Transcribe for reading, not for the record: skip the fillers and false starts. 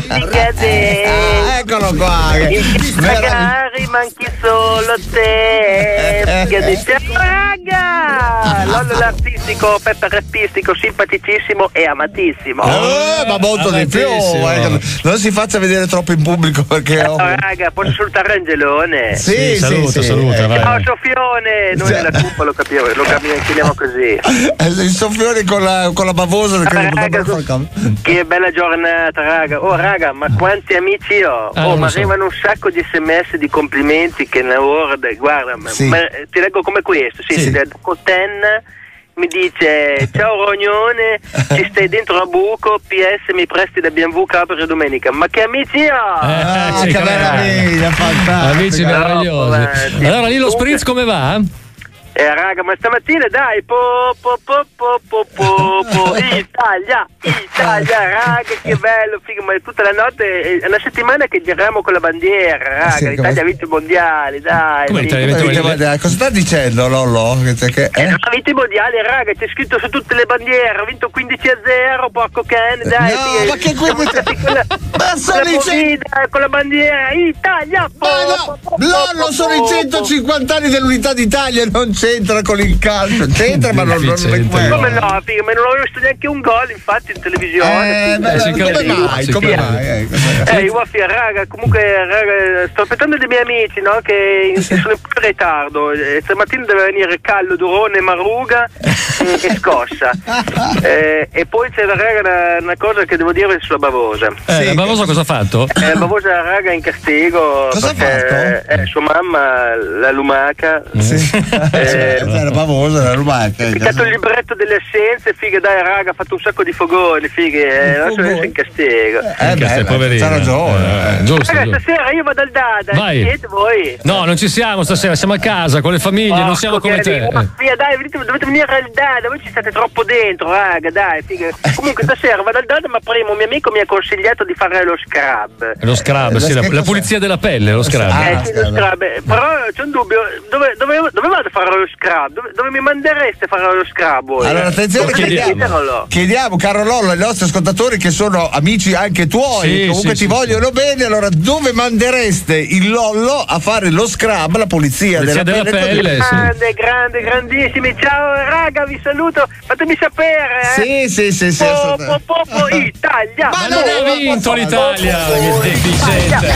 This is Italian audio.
Figate. Eccolo qua. Magari manchi solo te. Figate. Raga! Lollo l'artistico, Peppe rappistico, simpaticissimo e amatissimo. Ma molto di più. Non si faccia vedere troppo in pubblico perché. Raga, posso salutare Angelone? Sì, saluta, vai. Ciao Soffione, noi nella cuppa lo chiamiamo così. Il soffione con la bavosa. Raga, che bella giornata, raga. Oh raga, ma quanti amici ho? Ma arrivano un sacco di sms di complimenti che ne orde, guarda, sì. ma ti leggo come questo, sì. Cotenna mi dice: ciao Rognone, ci stai dentro a buco, PS mi presti da BMW Capri domenica. Ma che amici ho? Che meraviglia, fantastico. Amici meravigliosi. Allora lì lo spritz come va? Raga, ma stamattina dai, Italia, raga, che bello, figo, ma tutta la notte, è una settimana che giriamo con la bandiera, raga, sì, l'Italia ha vinto i mondiali, dai. Cosa sta dicendo Lollo? Ha vinto i mondiali, raga, c'è scritto su tutte le bandiere, ha vinto 15-0, porco cane, dai. No, ma che con la bandiera, Italia, Lollo, sono i 150 anni dell'unità d'Italia, non c'entra con il calcio, c'entra ma non come no, figa, ma non avevo visto neanche un gol infatti in televisione. Come mai? Io raga, comunque raga, sto aspettando dei miei amici, no, che sono in ritardo. Stamattina deve venire Callo, Durone, Maruga e Scossa. E poi c'è raga una cosa che devo dire sulla Bavosa. La Bavosa cosa ha fatto? La Bavosa raga in castigo perché sua mamma la lumaca. La Bavosa, la lumaca. Ha piccato il libretto delle assenze, figa, dai raga, ha fatto un sacco di fogoni, figa, adesso è in castigo. C'ha ragione. Giusto. Raga, stasera io vado al Dada, siete voi? No, non ci siamo stasera, siamo a casa con le famiglie, non siamo come te. Figa, dai, dovete venire al Dada, voi ci state troppo dentro, raga, dai, figa. Comunque stasera vado al Dada, ma prima un mio amico mi ha consigliato di fare lo scrub. Lo scrub, sì, la pulizia della pelle, lo scrub. Sì, lo scrub. Però c'è un dubbio, dove vado a fare lo scrub? Dove mi mandereste a fare lo scrub voi? Allora attenzione, chiediamo caro Lollo ai nostri ascoltatori che sono amici anche tuoi, comunque ti vogliono bene, allora dove mandereste il Lollo a fare lo scrub, la pulizia della pelle? Grande, grandissimi, ciao raga, vi saluto, fatemi sapere. Sì. Italia. Ma non ha vinto l'Italia, che deficiente.